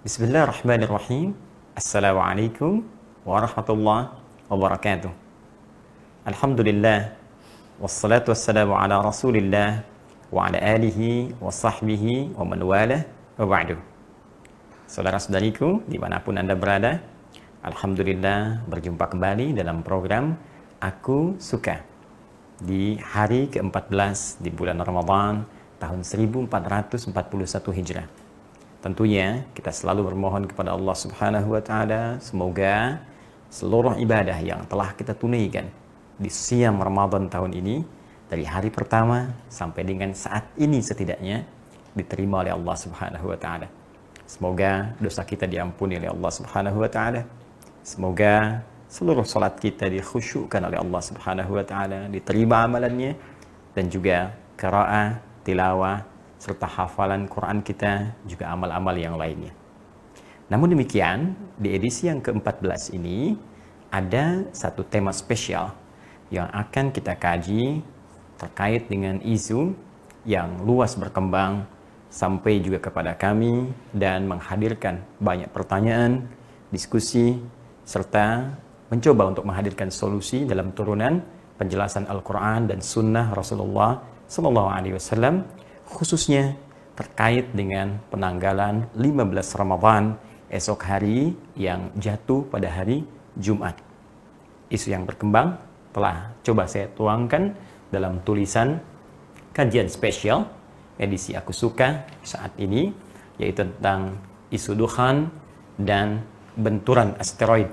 Bismillahirrahmanirrahim. Assalamualaikum warahmatullahi wabarakatuh. Alhamdulillah. Wassalatu wassalamu ala rasulillah wa ala alihi wa sahbihi wa man walah wa ba'du. Saudara-saudariku dimanapun Anda berada, Alhamdulillah berjumpa kembali dalam program Aku Suka di hari ke-14 di bulan Ramadan tahun 1441 Hijrah. Tentunya kita selalu bermohon kepada Allah Subhanahu wa Ta'ala, semoga seluruh ibadah yang telah kita tunaikan di siang Ramadan tahun ini, dari hari pertama sampai dengan saat ini setidaknya, diterima oleh Allah Subhanahu wa Ta'ala. Semoga dosa kita diampuni oleh Allah Subhanahu wa Ta'ala. Semoga seluruh salat kita dikhusyukkan oleh Allah Subhanahu wa Ta'ala, diterima amalannya, dan juga qiraah, tilawah, serta hafalan Quran kita, juga amal-amal yang lainnya. Namun demikian, di edisi yang ke-14 ini ada satu tema spesial yang akan kita kaji terkait dengan isu yang luas berkembang sampai juga kepada kami dan menghadirkan banyak pertanyaan, diskusi, serta mencoba untuk menghadirkan solusi dalam turunan penjelasan Al-Quran dan Sunnah Rasulullah SAW, khususnya terkait dengan penanggalan 15 Ramadan esok hari yang jatuh pada hari Jumat. Isu yang berkembang telah coba saya tuangkan dalam tulisan kajian spesial edisi Aku Suka saat ini, yaitu tentang isu dukhan dan benturan asteroid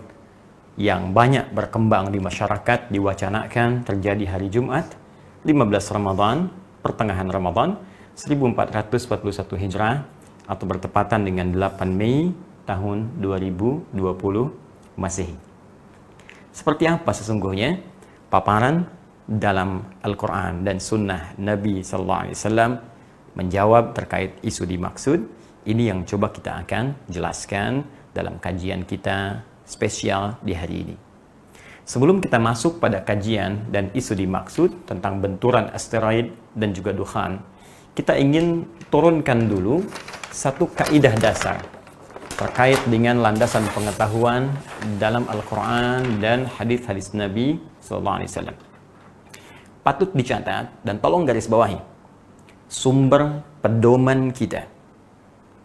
yang banyak berkembang di masyarakat, diwacanakan terjadi hari Jumat 15 Ramadan, pertengahan Ramadan 1441 Hijrah, atau bertepatan dengan 8 Mei tahun 2020 Masehi. Seperti apa sesungguhnya paparan dalam Al-Quran dan Sunnah Nabi SAW menjawab terkait isu dimaksud? Ini yang coba kita akan jelaskan dalam kajian kita spesial di hari ini. Sebelum kita masuk pada kajian dan isu dimaksud tentang benturan asteroid dan juga dukhan, kita ingin turunkan dulu satu kaidah dasar terkait dengan landasan pengetahuan dalam Al-Quran dan hadis-hadis Nabi SAW. Patut dicatat dan tolong garis bawahi, sumber pedoman kita,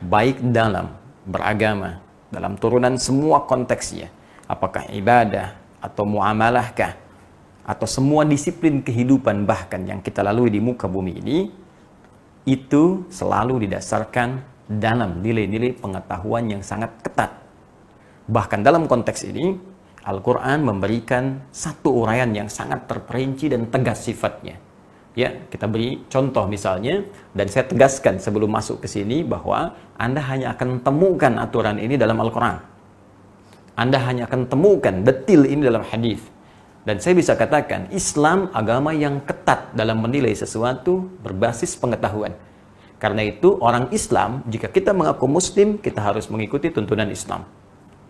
baik dalam beragama, dalam turunan semua konteksnya, apakah ibadah atau muamalahkah, atau semua disiplin kehidupan bahkan yang kita lalui di muka bumi ini, itu selalu didasarkan dalam nilai-nilai pengetahuan yang sangat ketat. Bahkan dalam konteks ini, Al-Quran memberikan satu uraian yang sangat terperinci dan tegas sifatnya. Ya, kita beri contoh misalnya, dan saya tegaskan sebelum masuk ke sini bahwa Anda hanya akan temukan aturan ini dalam Al-Quran. Anda hanya akan temukan detil ini dalam hadis. Dan saya bisa katakan, Islam agama yang ketat dalam menilai sesuatu berbasis pengetahuan. Karena itu, orang Islam, jika kita mengaku Muslim, kita harus mengikuti tuntunan Islam.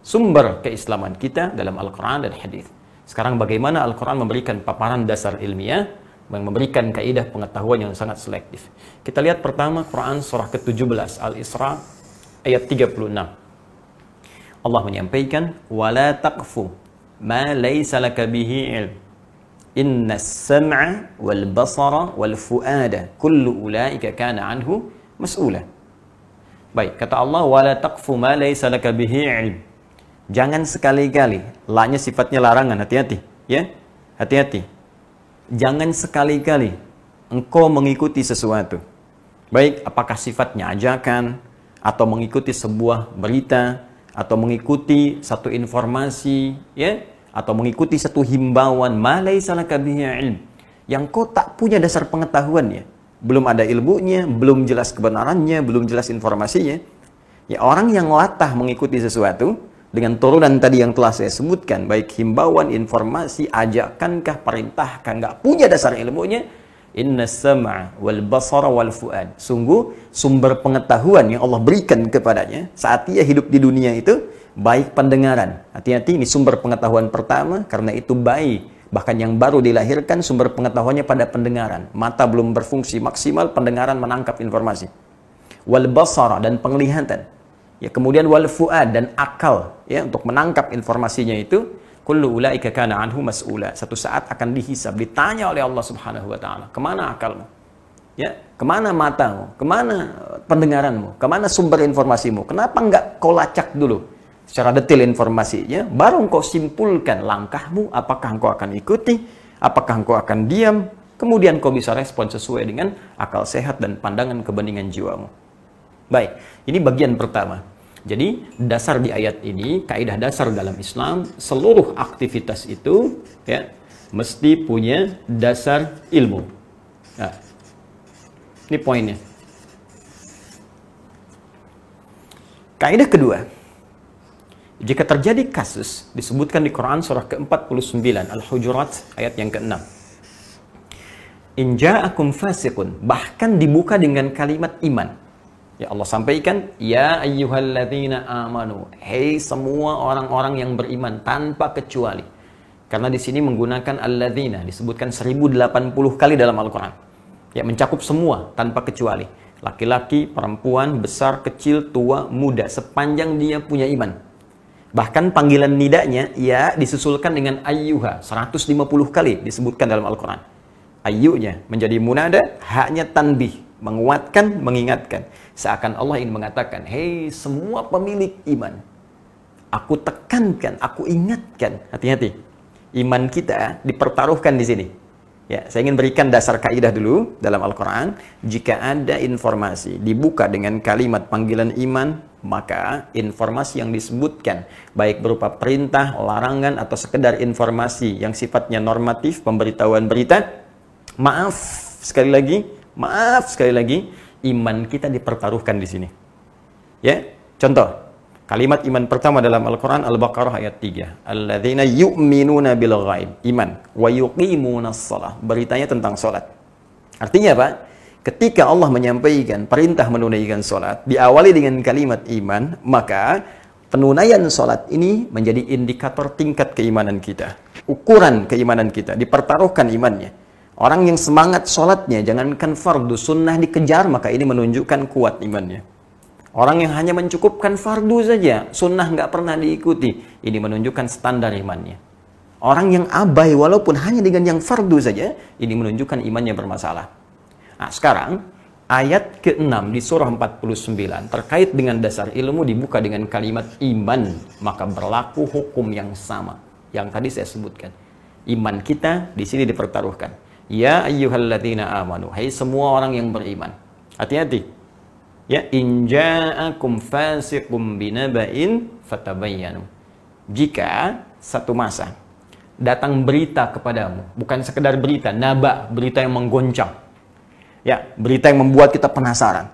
Sumber keislaman kita dalam Al-Quran dan hadis. Sekarang bagaimana Al-Quran memberikan paparan dasar ilmiah, yang memberikan kaidah pengetahuan yang sangat selektif. Kita lihat pertama Quran surah ke-17 Al-Isra ayat 36. Allah menyampaikan, "Wala taqfu ma laysa laka bihi ilm. Inna as-sam'a wal basara wal fu'ada kullu ulaika kana anhu mas'ula." Baik, kata Allah, "Wala taqfu ma laysa laka bihi ilm." Jangan sekali-kali, la-nya sifatnya larangan, hati-hati, ya. Hati-hati. Jangan sekali-kali engkau mengikuti sesuatu. Baik, apakah sifatnya ajakan, atau mengikuti sebuah berita, atau mengikuti satu informasi, ya, atau mengikuti satu himbauan, ma laisa laka bihi ilm, yang kau tak punya dasar pengetahuannya, belum ada ilmunya, belum jelas kebenarannya, belum jelas informasinya. Ya, orang yang latah mengikuti sesuatu dengan turunan tadi yang telah saya sebutkan, baik himbauan, informasi, ajakankah, perintahkah, nggak punya dasar ilmunya, inna sam'a wal basara wal fu'ad, sungguh sumber pengetahuan yang Allah berikan kepadanya saat ia hidup di dunia itu baik pendengaran. Hati-hati, ini sumber pengetahuan pertama, karena itu bayi, bahkan yang baru dilahirkan, sumber pengetahuannya pada pendengaran. Mata belum berfungsi maksimal, pendengaran menangkap informasi. Wal basara, dan penglihatan. Ya, kemudian wal fuad, dan akal, ya, untuk menangkap informasinya itu. Kullu ulaika kana anhu mas'ula. Satu saat akan dihisab, ditanya oleh Allah Subhanahu wa taala, kemana akalmu? Ya, kemana matamu? Kemana pendengaranmu? Kemana sumber informasimu? Kenapa enggak kau lacak dulu secara detail informasinya, baru engkau simpulkan langkahmu, apakah engkau akan ikuti, apakah engkau akan diam, kemudian kau bisa respon sesuai dengan akal sehat dan pandangan kebeningan jiwamu. Baik, ini bagian pertama. Jadi dasar di ayat ini, kaidah dasar dalam Islam, seluruh aktivitas itu ya mesti punya dasar ilmu. Nah, ini poinnya. Kaidah kedua, jika terjadi kasus disebutkan di Quran surah ke-49 Al-Hujurat ayat yang ke-6. In ja'akum fasiqun, bahkan dibuka dengan kalimat iman. Ya, Allah sampaikan, ya ayyuhalladzina amanu, hei semua orang-orang yang beriman tanpa kecuali. Karena di sini menggunakan alladzina, disebutkan 1080 kali dalam Al-Quran. Ya, mencakup semua tanpa kecuali. Laki-laki, perempuan, besar, kecil, tua, muda, sepanjang dia punya iman. Bahkan panggilan nidanya ya disusulkan dengan ayyuha, 150 kali disebutkan dalam Al-Quran. Ayyunya menjadi munada, haknya tanbih, menguatkan, mengingatkan. Seakan Allah ingin mengatakan, hei semua pemilik iman, aku tekankan, aku ingatkan, hati-hati. Iman kita dipertaruhkan di sini. Ya, saya ingin berikan dasar kaidah dulu dalam Al-Quran. Jika ada informasi dibuka dengan kalimat panggilan iman, maka informasi yang disebutkan, baik berupa perintah, larangan, atau sekedar informasi yang sifatnya normatif, pemberitahuan berita, maaf sekali lagi, iman kita dipertaruhkan di sini. Ya, contoh, kalimat iman pertama dalam Al-Quran Al-Baqarah ayat 3. Alladzina yu'minuna bil ghaib, iman, wa yuqimunas shalah, beritanya tentang salat. Artinya apa? Ketika Allah menyampaikan perintah menunaikan salat, diawali dengan kalimat iman, maka penunaian salat ini menjadi indikator tingkat keimanan kita. Ukuran keimanan kita, dipertaruhkan imannya. Orang yang semangat sholatnya, jangankan fardu, sunnah dikejar, maka ini menunjukkan kuat imannya. Orang yang hanya mencukupkan fardu saja, sunnah nggak pernah diikuti, ini menunjukkan standar imannya. Orang yang abai walaupun hanya dengan yang fardu saja, ini menunjukkan imannya bermasalah. Nah, sekarang ayat ke-6 di surah 49 terkait dengan dasar ilmu dibuka dengan kalimat iman, maka berlaku hukum yang sama yang tadi saya sebutkan. Iman kita di sini dipertaruhkan. Ya ayyuhalladzina amanu, hai semua orang yang beriman. Hati-hati. Ya, in ja'akum fasiqum binaba'in fatabayyanu. Jika satu masa datang berita kepadamu, bukan sekedar berita, naba, berita yang menggoncang. Ya, berita yang membuat kita penasaran.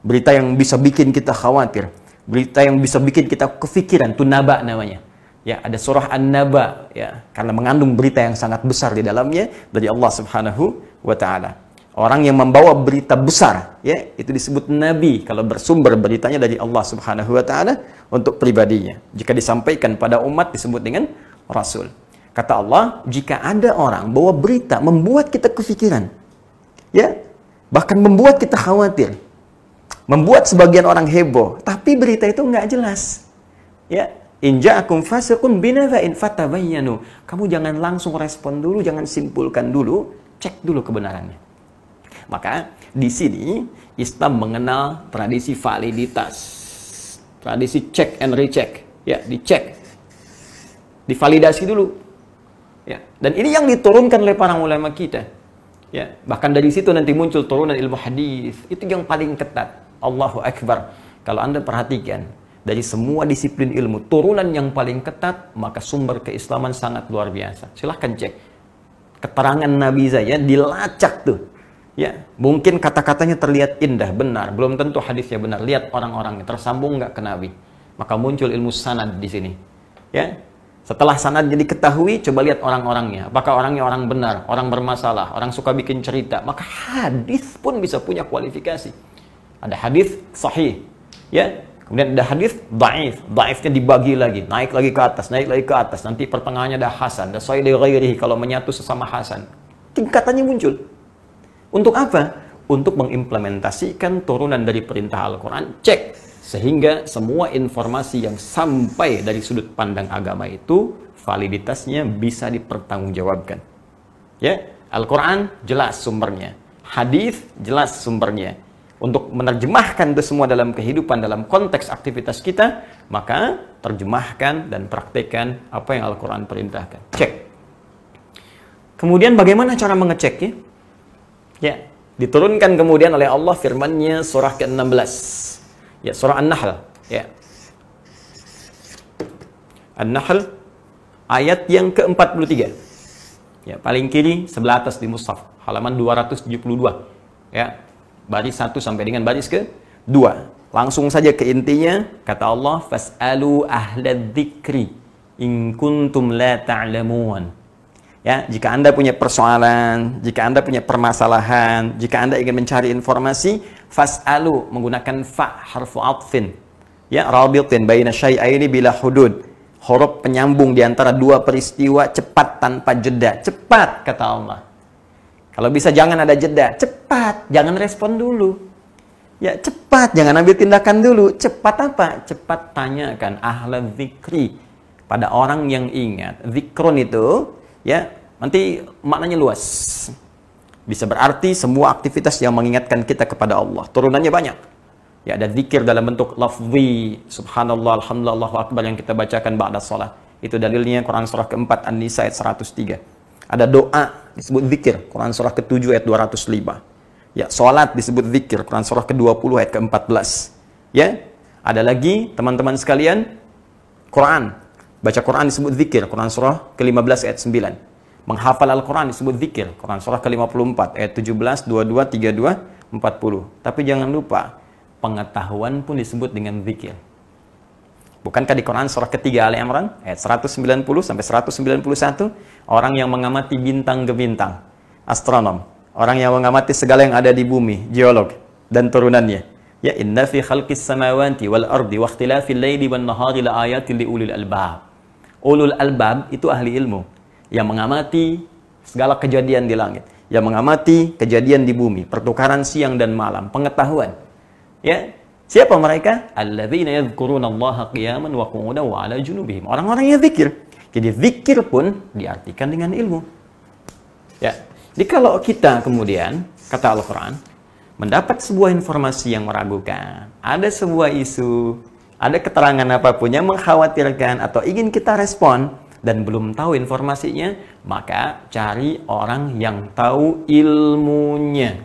Berita yang bisa bikin kita khawatir. Berita yang bisa bikin kita kefikiran, itu naba namanya. Ya, ada surah An-Naba, ya, karena mengandung berita yang sangat besar di dalamnya dari Allah Subhanahu wa taala. Orang yang membawa berita besar, ya, itu disebut nabi kalau bersumber beritanya dari Allah Subhanahu wa taala untuk pribadinya. Jika disampaikan pada umat disebut dengan rasul. Kata Allah, jika ada orang bawa berita membuat kita kefikiran, ya, bahkan membuat kita khawatir, membuat sebagian orang heboh, tapi berita itu nggak jelas, ya. In ja'akum fasiqun binaba'in fatabayyanu. Kamu jangan langsung respon dulu, jangan simpulkan dulu, cek dulu kebenarannya. Maka di sini Islam mengenal tradisi validitas. Tradisi check and recheck, ya, dicek. Divalidasi dulu. Ya, dan ini yang diturunkan oleh para ulama kita. Ya, bahkan dari situ nanti muncul turunan ilmu hadis. Itu yang paling ketat. Allahu Akbar. Kalau Anda perhatikan, dari semua disiplin ilmu, turunan yang paling ketat, maka sumber keislaman sangat luar biasa. Silahkan cek. Keterangan Nabi saya dilacak tuh. Ya, mungkin kata-katanya terlihat indah, benar. Belum tentu hadisnya benar. Lihat orang-orangnya, tersambung nggak ke Nabi. Maka muncul ilmu sanad di sini. Ya, setelah sanad jadi ketahui, coba lihat orang-orangnya. Apakah orangnya orang benar, orang bermasalah, orang suka bikin cerita. Maka hadis pun bisa punya kualifikasi. Ada hadis sahih. Ya, kemudian ada hadis dhaif, dhaifnya dibagi lagi, naik lagi ke atas, nanti pertengahannya ada hasan, ada sahih dari ghairihi, kalau menyatu sesama hasan. Tingkatannya muncul. Untuk apa? Untuk mengimplementasikan turunan dari perintah Al-Quran. Cek Sehingga semua informasi yang sampai dari sudut pandang agama itu validitasnya bisa dipertanggungjawabkan. Ya, Al-Quran jelas sumbernya, hadis jelas sumbernya. Untuk menerjemahkan itu semua dalam kehidupan, dalam konteks aktivitas kita, maka terjemahkan dan praktekkan apa yang Al-Quran perintahkan. Cek. Kemudian bagaimana cara mengeceknya? Ya, diturunkan kemudian oleh Allah firman-Nya surah ke-16. Ya, surah An-Nahl. Ya. An-Nahl ayat yang ke-43. Ya, paling kiri sebelah atas di mushaf, halaman 272. Ya. Baris 1 sampai dengan baris ke-2. Langsung saja ke intinya, kata Allah, fas'alu ahladzikri in kuntum la ta'lamun. Ya, jika Anda punya persoalan, jika Anda punya permasalahan, jika Anda ingin mencari informasi, fas'alu menggunakan fa harfu atfin. Ya, rabitin baina syai'aini bila hudud. Huruf penyambung di antara dua peristiwa, cepat tanpa jeda. Cepat, kata Allah. Kalau bisa jangan ada jeda. Cepat, jangan respon dulu. Ya, cepat, jangan ambil tindakan dulu. Cepat apa? Cepat tanyakan ahla dzikri pada orang yang ingat. Zikrun itu, ya, nanti maknanya luas. Bisa berarti semua aktivitas yang mengingatkan kita kepada Allah. Turunannya banyak. Ya, ada zikir dalam bentuk lafzi, subhanallah, alhamdulillah, Allahu akbar yang kita bacakan ba'da shalah. Itu dalilnya Quran surah ke-4 An-Nisa ayat 103. Ada doa disebut zikir, Quran surah ke-7 ayat 205. Ya, salat disebut zikir, Quran surah ke-20 ayat ke-14. Ya, ada lagi teman-teman sekalian, Quran. Baca Quran disebut zikir, Quran surah ke-15 ayat 9. Menghafal Al-Quran disebut zikir, Quran surah ke-54 ayat 17, 22, 32, 40. Tapi jangan lupa, pengetahuan pun disebut dengan zikir. Bukankah di Quran surah ketiga Ali Imran ayat 190 sampai 191, orang yang mengamati bintang ke bintang, astronom, orang yang mengamati segala yang ada di bumi, geolog dan turunannya. Ya, inna fi khalqis samawati wal ardi wa ikhtilafil laili wan nahari la ayatin li ulil albab. Ulul albab itu ahli ilmu yang mengamati segala kejadian di langit, yang mengamati kejadian di bumi, pertukaran siang dan malam, pengetahuan. Ya, siapa mereka? Alladzina yadhkurunallaha qiyaman wa qu'udan wa 'ala junubihim. Orang-orang yang zikir. Jadi zikir pun diartikan dengan ilmu. Ya. Jadi kalau kita kemudian, kata Al-Qur'an, mendapat sebuah informasi yang meragukan, ada sebuah isu, ada keterangan apapun yang mengkhawatirkan atau ingin kita respon dan belum tahu informasinya, maka cari orang yang tahu ilmunya.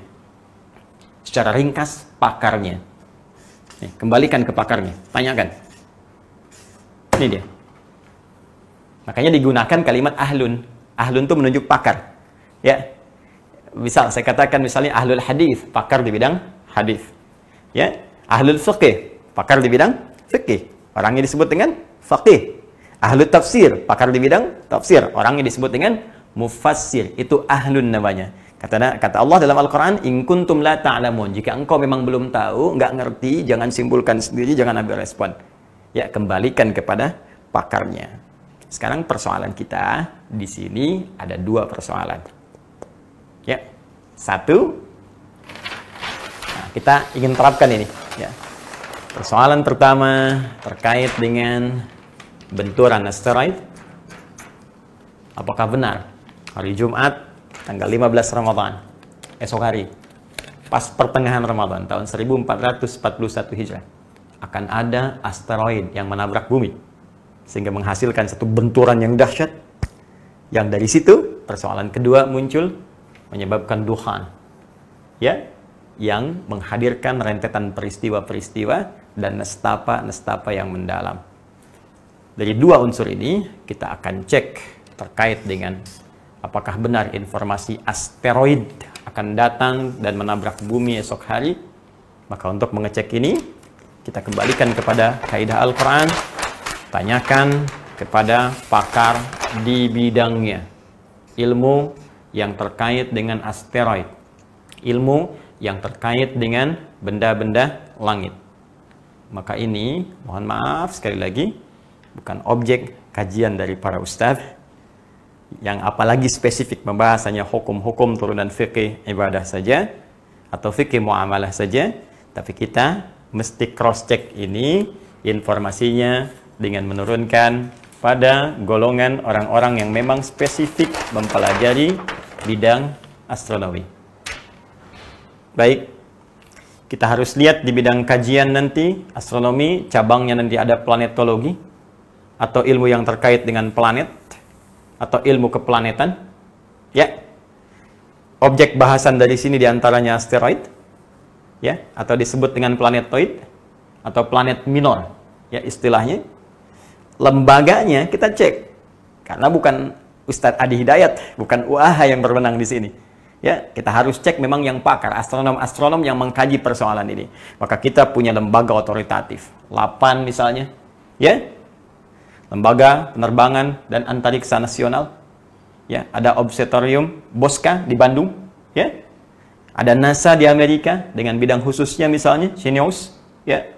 Secara ringkas, pakarnya. Nih, kembalikan ke pakarnya, tanyakan. Ini dia. Makanya digunakan kalimat ahlun. Ahlun itu menunjuk pakar. Ya. Misal saya katakan misalnya ahlul hadis, pakar di bidang hadis. Ya. Ahlul fiqih, pakar di bidang fiqih. Orangnya disebut dengan faqih. Ahlul tafsir, pakar di bidang tafsir. Orangnya disebut dengan mufassir. Itu ahlun namanya. Kata Allah dalam Al-Quran, in kuntum la ta'lamun. Jika engkau memang belum tahu, nggak ngerti, jangan simpulkan sendiri, jangan ambil respon. Ya, kembalikan kepada pakarnya. Sekarang persoalan kita di sini ada dua persoalan. Ya, satu, nah, kita ingin terapkan ini. Ya. Persoalan pertama terkait dengan benturan asteroid. Apakah benar hari Jumat tanggal 15 Ramadan, esok hari, pas pertengahan Ramadan tahun 1441 Hijrah, akan ada asteroid yang menabrak bumi sehingga menghasilkan satu benturan yang dahsyat, yang dari situ persoalan kedua muncul, menyebabkan dukhan, ya, yang menghadirkan rentetan peristiwa-peristiwa dan nestapa-nestapa yang mendalam. Dari dua unsur ini kita akan cek terkait dengan apakah benar informasi asteroid akan datang dan menabrak bumi esok hari. Maka untuk mengecek ini, kita kembalikan kepada kaidah Al-Quran, tanyakan kepada pakar di bidangnya, ilmu yang terkait dengan asteroid, ilmu yang terkait dengan benda-benda langit. Maka ini, mohon maaf sekali lagi, bukan objek kajian dari para ustadz, yang apalagi spesifik pembahasannya hukum-hukum turunan fikih ibadah saja atau fikih muamalah saja, tapi kita mesti cross check ini informasinya dengan menurunkan pada golongan orang-orang yang memang spesifik mempelajari bidang astronomi. Baik, kita harus lihat di bidang kajian nanti astronomi, cabangnya nanti ada planetologi atau ilmu yang terkait dengan planet atau ilmu keplanetan. Ya. Objek bahasan dari sini diantaranya asteroid, ya, atau disebut dengan planetoid atau planet minor, ya istilahnya. Lembaganya kita cek, karena bukan Ustadz Adi Hidayat, bukan UAH yang berwenang di sini. Ya, kita harus cek memang yang pakar, astronom-astronom yang mengkaji persoalan ini. Maka kita punya lembaga otoritatif, LAPAN misalnya, ya, Lembaga Penerbangan dan Antariksa Nasional. Ya, ada Observatorium Bosca di Bandung, ya. Ada NASA di Amerika dengan bidang khususnya misalnya Xenios, ya.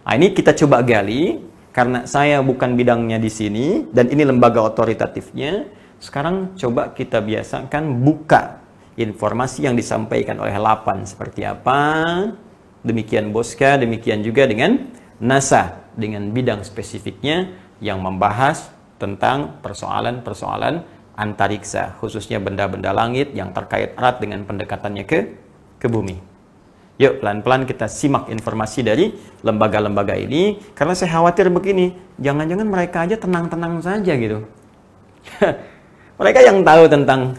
Nah, ini kita coba gali karena saya bukan bidangnya di sini dan ini lembaga otoritatifnya. Sekarang coba kita biasakan buka informasi yang disampaikan oleh LAPAN seperti apa. Demikian Bosca, demikian juga dengan NASA dengan bidang spesifiknya yang membahas tentang persoalan-persoalan antariksa, khususnya benda-benda langit yang terkait erat dengan pendekatannya ke bumi. Yuk, pelan-pelan kita simak informasi dari lembaga-lembaga ini, karena saya khawatir begini, jangan-jangan mereka aja tenang-tenang saja gitu. Mereka yang tahu tentang,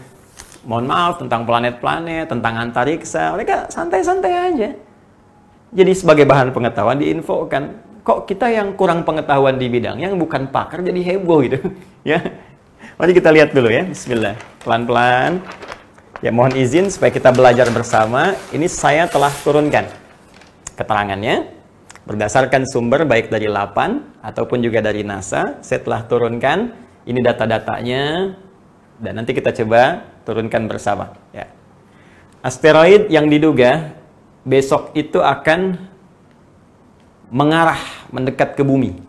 mohon maaf, tentang planet-planet, tentang antariksa, mereka santai-santai aja. Jadi sebagai bahan pengetahuan diinfokan, kok kita yang kurang pengetahuan di bidang, yang bukan pakar jadi heboh gitu. Ya. Mari kita lihat dulu ya, bismillah. Pelan-pelan. Ya, mohon izin supaya kita belajar bersama. Ini saya telah turunkan keterangannya berdasarkan sumber baik dari LAPAN ataupun juga dari NASA. Saya telah turunkan ini data-datanya dan nanti kita coba turunkan bersama. Ya. Asteroid yang diduga besok itu akan mengarah mendekat ke bumi.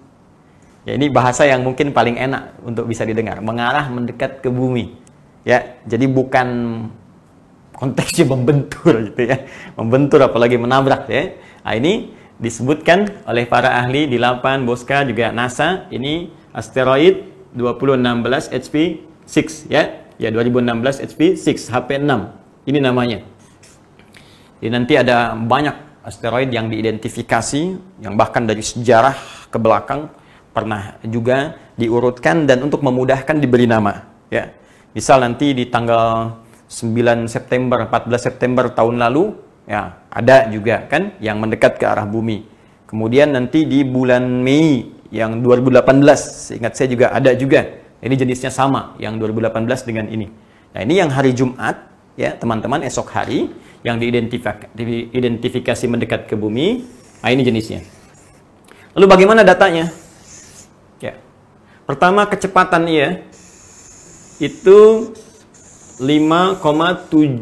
Ya, ini bahasa yang mungkin paling enak untuk bisa didengar. Mengarah mendekat ke bumi. Ya, jadi bukan konteksnya membentur gitu ya. Membentur apalagi menabrak ya. Nah, ini disebutkan oleh para ahli di LAPAN, Bosca juga NASA. Ini asteroid 2016 HP6 ya. Ya, 2016 HP6 HP6. Ini namanya. Jadi nanti ada banyak asteroid yang diidentifikasi yang bahkan dari sejarah ke belakang pernah juga diurutkan dan untuk memudahkan diberi nama ya. Misal nanti di tanggal 9 September, 14 September tahun lalu, ya ada juga kan yang mendekat ke arah bumi. Kemudian nanti di bulan Mei yang 2018, ingat saya juga ada juga. Ini jenisnya sama, yang 2018 dengan ini. Nah ini yang hari Jumat, ya teman-teman esok hari, yang diidentifikasi mendekat ke bumi. Nah ini jenisnya. Lalu bagaimana datanya? Ya, pertama kecepatan ia itu 5,72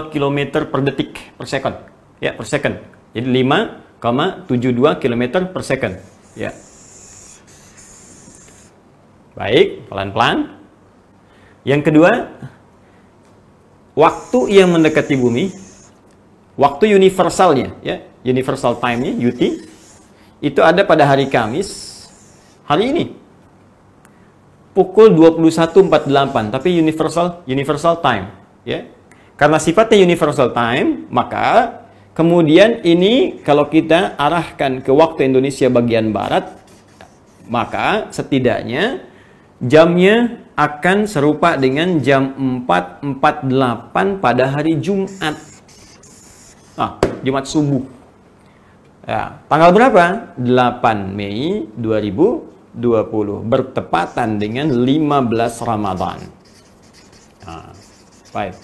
km per detik per second. Ya, per second. Jadi 5,72 km per second. Ya. Baik, pelan-pelan. Yang kedua, waktu yang mendekati bumi, waktu universalnya, ya, universal time-nya, UT, itu ada pada hari Kamis, hari ini. Pukul 21.48, tapi universal time, ya. Karena sifatnya universal time, maka kemudian ini kalau kita arahkan ke waktu Indonesia bagian barat, maka setidaknya jamnya akan serupa dengan jam 4.48 pada hari Jumat. Jumat subuh. Ya, tanggal berapa? 8 Mei 2020 bertepatan dengan 15 Ramadan. Baik.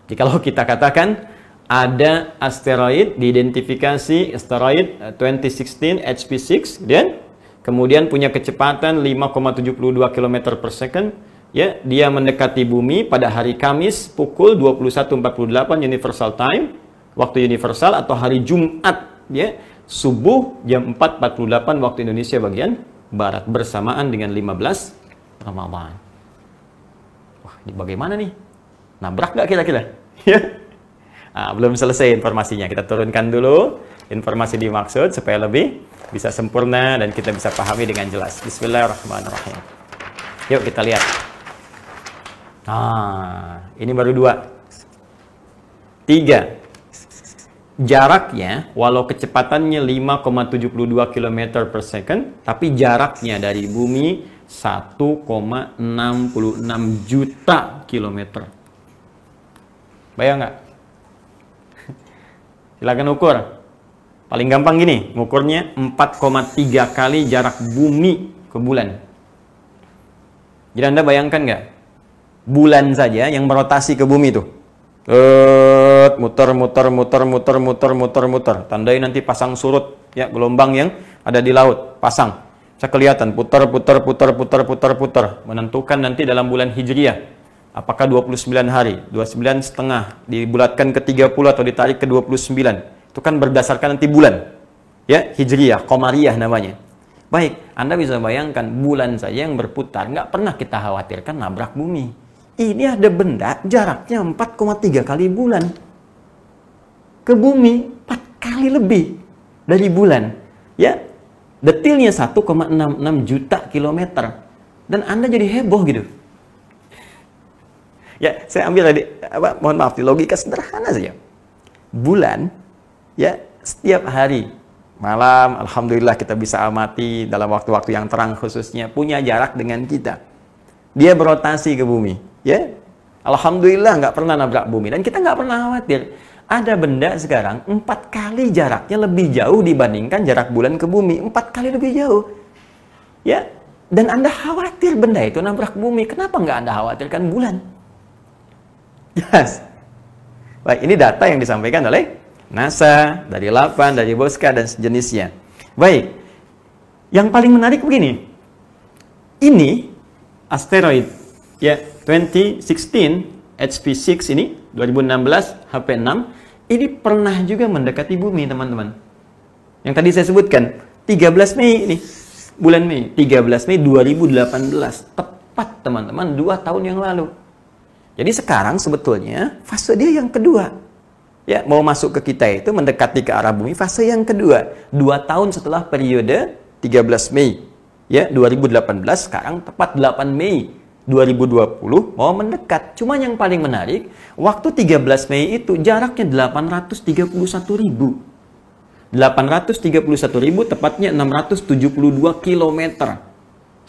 Jadi kalau kita katakan ada asteroid diidentifikasi asteroid 2016 HP6 dan kemudian punya kecepatan 5,72 km per second, ya, dia mendekati bumi pada hari Kamis pukul 21.48 universal time, waktu universal, atau hari Jumat, ya, subuh jam 4.48 waktu Indonesia bagian barat bersamaan dengan 15 Ramadan. Wah, ini bagaimana nih? Nabrak nggak kira-kira? Belum selesai informasinya. Kita turunkan dulu. informasi dimaksud supaya lebih bisa sempurna dan kita bisa pahami dengan jelas. Bismillahirrahmanirrahim. Yuk kita lihat. Nah, ini baru 2. 3. Jaraknya, walau kecepatannya 5,72 km per second, tapi jaraknya dari bumi 1,66 juta kilometer. Bayang nggak? Silakan ukur. Paling gampang gini, ngukurnya 4,3 kali jarak bumi ke bulan. Jadi Anda bayangkan nggak? Bulan saja yang berotasi ke bumi tuh. Muter. Tandai nanti pasang surut, ya, gelombang yang ada di laut. Pasang. Bisa kelihatan, putar. Menentukan nanti dalam bulan Hijriah. Apakah 29 hari, 29,5, dibulatkan ke 30 atau ditarik ke 29. Itu kan berdasarkan nanti bulan, ya, Hijriyah, Qamariyah namanya. Baik, Anda bisa bayangkan bulan saja yang berputar, nggak pernah kita khawatirkan nabrak bumi. Ini ada benda jaraknya 4,3 kali bulan ke bumi, 4 kali lebih dari bulan, ya. Detilnya 1,66 juta kilometer, dan Anda jadi heboh gitu. Ya, saya ambil tadi, mohon maaf, di logika sederhana saja. Bulan, ya, setiap hari, malam, alhamdulillah kita bisa amati dalam waktu-waktu yang terang khususnya, punya jarak dengan kita. Dia berotasi ke bumi, ya. Alhamdulillah nggak pernah nabrak bumi, dan kita nggak pernah khawatir. Ada benda sekarang 4 kali jaraknya lebih jauh dibandingkan jarak bulan ke bumi, 4 kali lebih jauh, ya. Dan Anda khawatir benda itu nabrak bumi, kenapa nggak Anda khawatirkan bulan? Yes. Baik, ini data yang disampaikan oleh NASA, dari LAPAN, dari Boska, dan sejenisnya. Baik, yang paling menarik begini. Ini asteroid, ya, 2016 HP6 ini, 2016 HP6, ini pernah juga mendekati bumi, teman-teman. Yang tadi saya sebutkan, 13 Mei ini, bulan Mei, 13 Mei 2018, tepat teman-teman 2 tahun yang lalu. Jadi sekarang sebetulnya fase dia yang kedua. Ya, mau masuk ke kita itu mendekati ke arah bumi, fase yang kedua. 2 tahun setelah periode 13 Mei. Ya, 2018, sekarang tepat 8 Mei 2020 mau mendekat. Cuma yang paling menarik, waktu 13 Mei itu jaraknya 831.000. 831.000, tepatnya 672 km.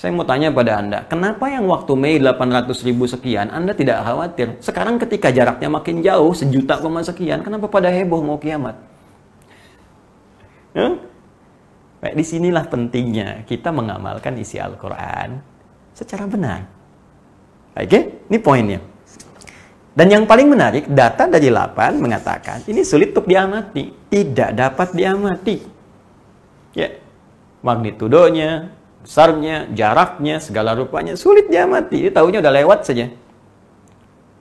Saya mau tanya pada Anda, kenapa yang waktu Mei 800.000 sekian Anda tidak khawatir? Sekarang ketika jaraknya makin jauh, 1 juta sekian, kenapa pada heboh mau kiamat? Baik, disinilah pentingnya kita mengamalkan isi Al-Quran secara benar. Oke, ini poinnya. Dan yang paling menarik, data dari LAPAN mengatakan ini sulit untuk diamati, tidak dapat diamati. Ya, magnitudonya, besarnya, jaraknya, segala rupanya sulit diamati. Dia tahunya udah lewat saja.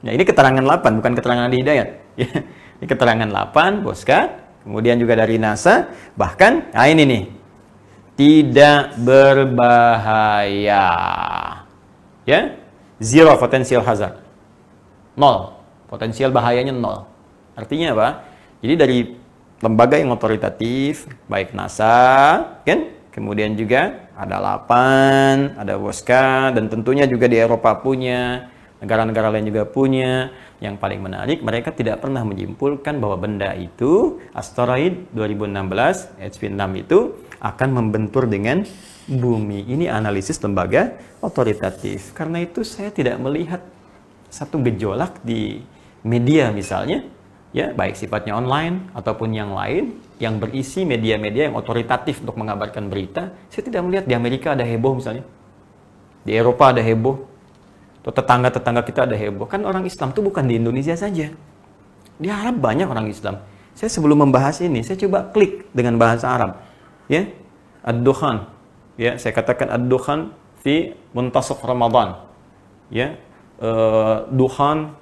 Ya, ini keterangan LAPAN, bukan keterangan di Hidayat. Ya, ini keterangan LAPAN, Boska, kemudian juga dari NASA. Bahkan, nah ini nih, tidak berbahaya. Ya, zero potential hazard. 0. Potensial bahayanya 0. Artinya apa? Jadi dari lembaga yang otoritatif, baik NASA, kan? Kemudian juga ada LAPAN, ada Boska, dan tentunya juga di Eropa punya, negara-negara lain juga punya. Yang paling menarik, mereka tidak pernah menyimpulkan bahwa benda itu, asteroid 2016 HP6 itu akan membentur dengan bumi. Ini analisis lembaga otoritatif. Karena itu saya tidak melihat satu gejolak di media misalnya, ya, baik sifatnya online ataupun yang lain, yang berisi media-media yang otoritatif untuk mengabarkan berita. Saya tidak melihat di Amerika ada heboh misalnya, di Eropa ada heboh, atau tetangga-tetangga kita ada heboh. Kan orang Islam itu bukan di Indonesia saja, di Arab banyak orang Islam. Saya sebelum membahas ini, saya coba klik dengan bahasa Arab, ya, ad-dukhan, ya, saya katakan ad-dukhan fi muntasaf Ramadan, ya, dukhan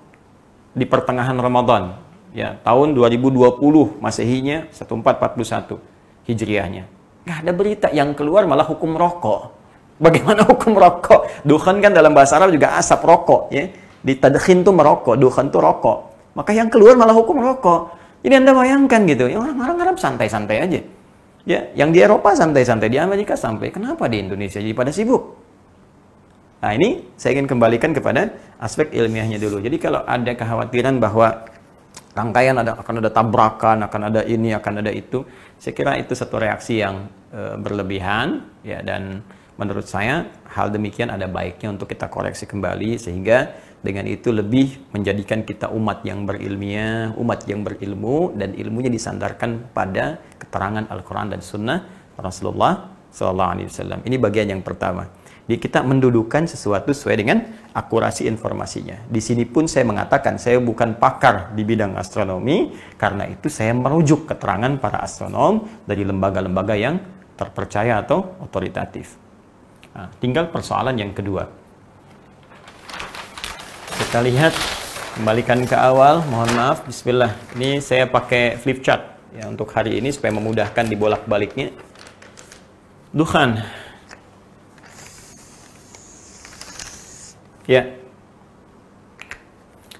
di pertengahan Ramadan, ya, tahun 2020 Masehinya 1441 Hijriahnya. Nggak ada berita, yang keluar malah hukum rokok. Bagaimana hukum rokok? Dukhan kan dalam bahasa Arab juga asap rokok, ya. Di tadkhin tuh merokok, dukhan tuh rokok. Maka yang keluar malah hukum rokok. Ini Anda bayangkan gitu, yang orang Arab santai-santai aja. Ya, yang di Eropa santai-santai, di Amerika sampai. Kenapa di Indonesia jadi pada sibuk? Nah, ini saya ingin kembalikan kepada aspek ilmiahnya dulu. Jadi kalau ada kekhawatiran bahwa rangkaian akan ada tabrakan, akan ada ini, akan ada itu, saya kira itu satu reaksi yang berlebihan, ya, dan menurut saya hal demikian ada baiknya untuk kita koreksi kembali, sehingga dengan itu lebih menjadikan kita umat yang berilmiah, umat yang berilmu, dan ilmunya disandarkan pada keterangan Al-Quran dan Sunnah Rasulullah SAW. Ini bagian yang pertama. Jadi kita mendudukan sesuatu sesuai dengan akurasi informasinya. Di sini pun saya mengatakan saya bukan pakar di bidang astronomi, karena itu saya merujuk keterangan para astronom dari lembaga-lembaga yang terpercaya atau otoritatif. Nah, tinggal persoalan yang kedua. Kita lihat, kembalikan ke awal, mohon maaf, bismillah. Ini saya pakai flip chart ya untuk hari ini supaya memudahkan dibolak-baliknya. Dukhan. Ya.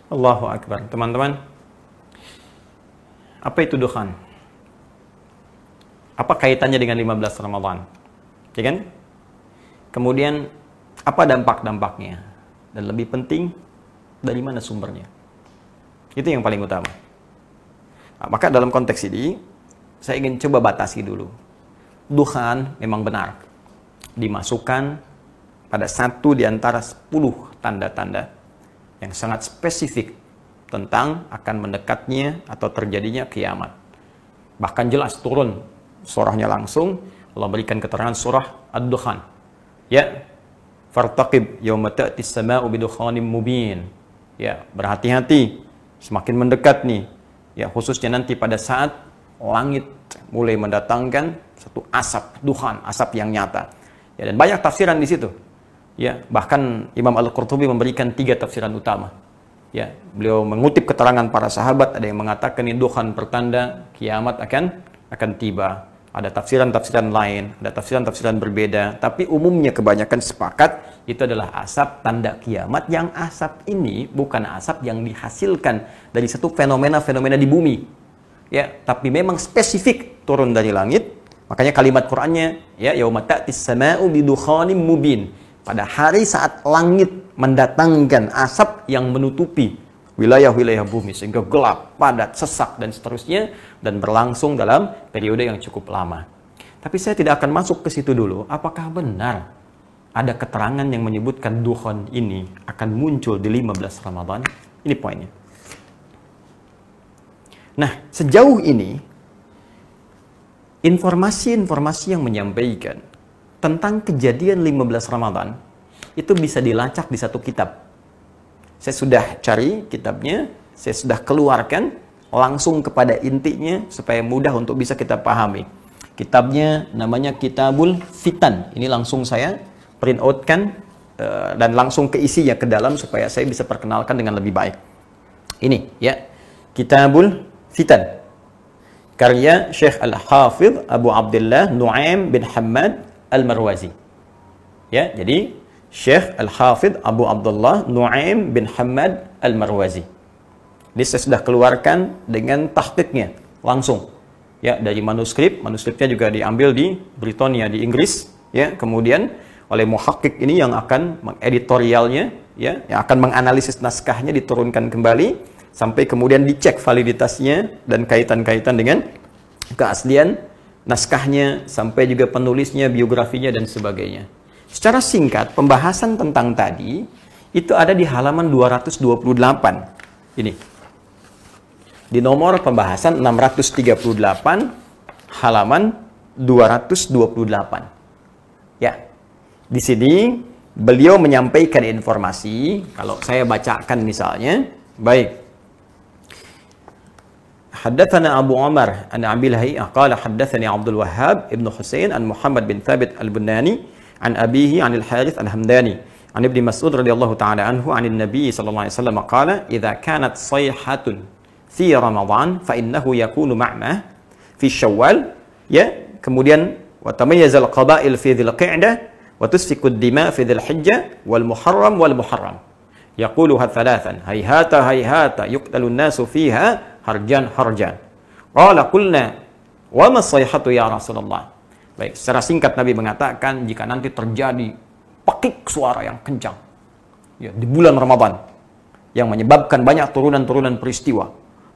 Allahu Akbar. Teman-teman, apa itu dukhan? Apa kaitannya dengan 15 Ramadan? Ya kan? Kemudian, apa dampak-dampaknya? Dan lebih penting, dari mana sumbernya? Itu yang paling utama. Nah, maka dalam konteks ini, saya ingin coba batasi dulu. Dukhan memang benar dimasukkan pada satu di antara 10 tanda-tanda yang sangat spesifik tentang akan mendekatnya atau terjadinya kiamat. Bahkan jelas turun surahnya langsung, Allah berikan keterangan surah Ad-Dukhan. Ya, fartaqib yawma ta'tis sama'u bidukhanim mubin. Ya, berhati-hati, semakin mendekat nih. Ya, khususnya nanti pada saat langit mulai mendatangkan satu asap, dukhan, asap yang nyata. Ya, dan banyak tafsiran di situ. Ya, bahkan Imam Al-Qurtubi memberikan 3 tafsiran utama. Ya, beliau mengutip keterangan para sahabat, ada yang mengatakan ini dukhan pertanda kiamat akan tiba. Ada tafsiran-tafsiran lain, ada tafsiran-tafsiran berbeda, tapi umumnya kebanyakan sepakat itu adalah asap tanda kiamat, yang asap ini bukan asap yang dihasilkan dari satu fenomena-fenomena di bumi. Ya, tapi memang spesifik turun dari langit. Makanya kalimat Qur'annya, ya, yauma ta'tis sama'u bidukhanim mubin. Pada hari saat langit mendatangkan asap yang menutupi wilayah-wilayah bumi sehingga gelap, padat, sesak, dan seterusnya, dan berlangsung dalam periode yang cukup lama. Tapi saya tidak akan masuk ke situ dulu. Apakah benar ada keterangan yang menyebutkan dukhan ini akan muncul di 15 Ramadan? Ini poinnya. Nah, sejauh ini informasi-informasi yang menyampaikan tentang kejadian 15 Ramadan itu bisa dilacak di satu kitab. Saya sudah cari kitabnya, saya sudah keluarkan langsung kepada intinya supaya mudah untuk bisa kita pahami. Kitabnya namanya Kitabul Fitan. Ini langsung saya print outkan dan langsung ke isinya ke dalam supaya saya bisa perkenalkan dengan lebih baik. Ini ya, Kitabul Fitan. Karya Syekh Al-Hafidh Abu Abdullah Nu'aim bin Hammad Al-Marwazi. Ya, jadi Syekh Al-Hafidh Abu Abdullah Nu'aim bin Hammad Al-Marwazi. Ini saya sudah keluarkan dengan tahqiqnya langsung. Ya, dari manuskripnya juga diambil di Britania di Inggris, ya, kemudian oleh muhaqqiq ini yang akan mengeditorialnya, ya, yang akan menganalisis naskahnya, diturunkan kembali sampai kemudian dicek validitasnya dan kaitan-kaitan dengan keaslian naskahnya, sampai juga penulisnya, biografinya, dan sebagainya. Secara singkat, pembahasan tentang tadi itu ada di halaman 228. Ini. Di nomor pembahasan 638, halaman 228. Ya. Di sini beliau menyampaikan informasi, kalau saya bacakan misalnya, baik. حدثنا أبو عمر عن أبي لهيعة قال حدثني عبد الوهاب ابن حسين عن محمد بن ثابت البناني عن أبيه عن الحارث الهمداني عن ابن مسعود رضي الله تعالى عنه عن النبي صلى الله عليه وسلم قال إذا كانت صيحة في رمضان فإنه يكون معمة في الشوال ya kemudian وتميز القبائل في ذي القعدة وتسفك الدماء في ذي الحجة والمحرم والمحرم يقولها ثلاثا هيهات هيهات يقتل الناس فيها harjan harjan. Qala qulna wa ma sayhatu ya Rasulullah. Baik, secara singkat Nabi mengatakan jika nanti terjadi pekik suara yang kencang ya di bulan Ramadan yang menyebabkan banyak turunan-turunan peristiwa,